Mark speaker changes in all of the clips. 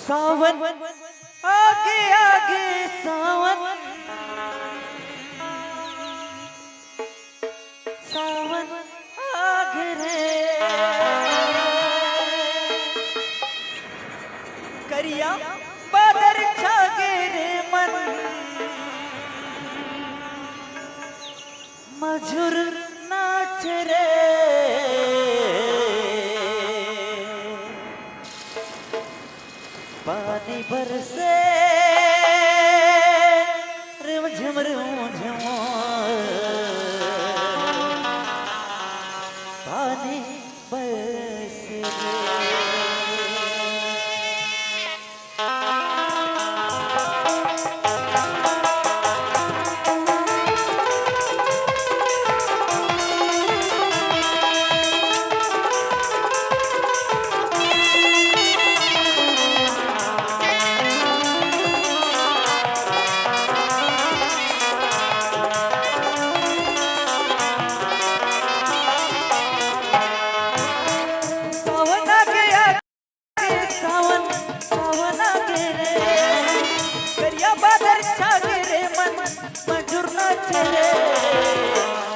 Speaker 1: सावन आगे आगे सावन सावन आगे रे करिया बादर छागे रे मन मजूर नाच रे पानी बरसे रिम झिम पानी बरसे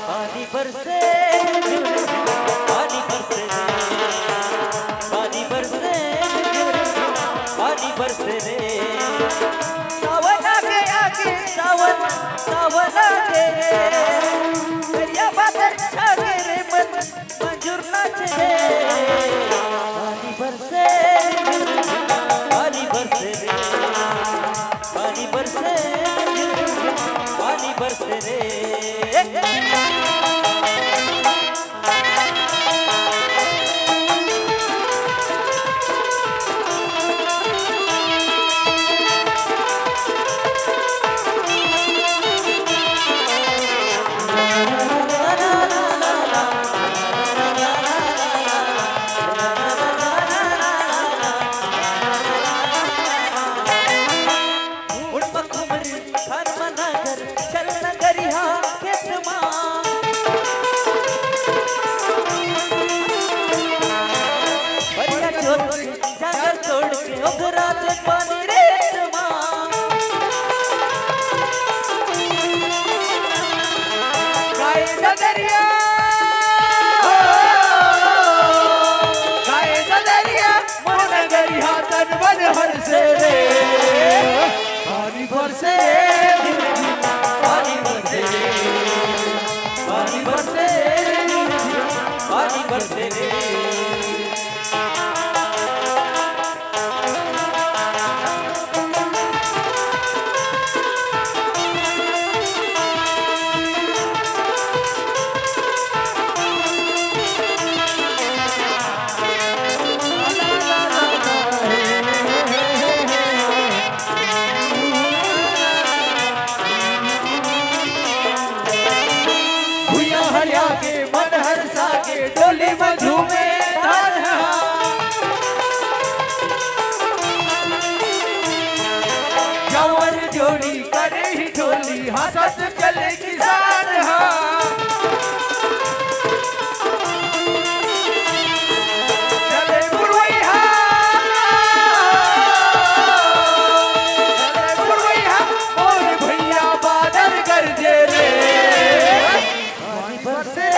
Speaker 1: पानी बरसे पानी बरसे पानी बरसे पानी बरसे रे सावन आगे आगे सावन सावन आगे रे करिया बादल छागे रे मन मंजूर नाच रे पानी बरसे पानी बरसे रे पानी बरसे पानी बरसे रे जागर छोड़ के उगरा से पानी रे गाय दरिया मन गरिया तन बन हर से रे पानी बरसे पानी बरसे पानी बरसे पानी बरसे रे के मन हर्षा के डोली मधु में जवर जोड़ी करे ही ढोली हंसत चले किसान चले बुढ़ैया और भैया बादल गरजे रे पानी बरसे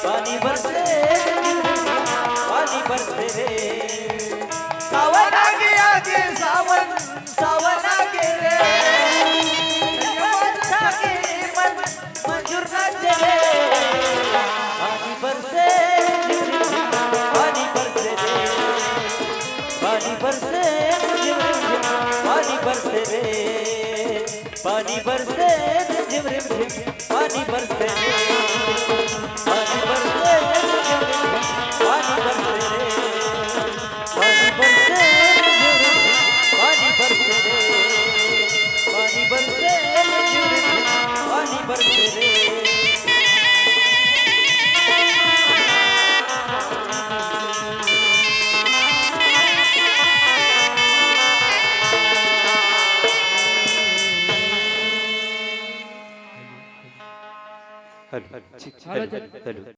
Speaker 1: पानी बरसे पानी बरसे रे सावन आगे आगे सावन सावन आगे रे मन मंजूर नाच रे पानी बरसे पानी बरसे रे पानी बरसे पानी बरसे रे पानी बरसे झिम रिम झिम पानी बरसे पानी बरसे पानी बरसे रे पानी बरसे पानी बरसे रे पानी बरसे पानी बरसे रे हेलो हेलो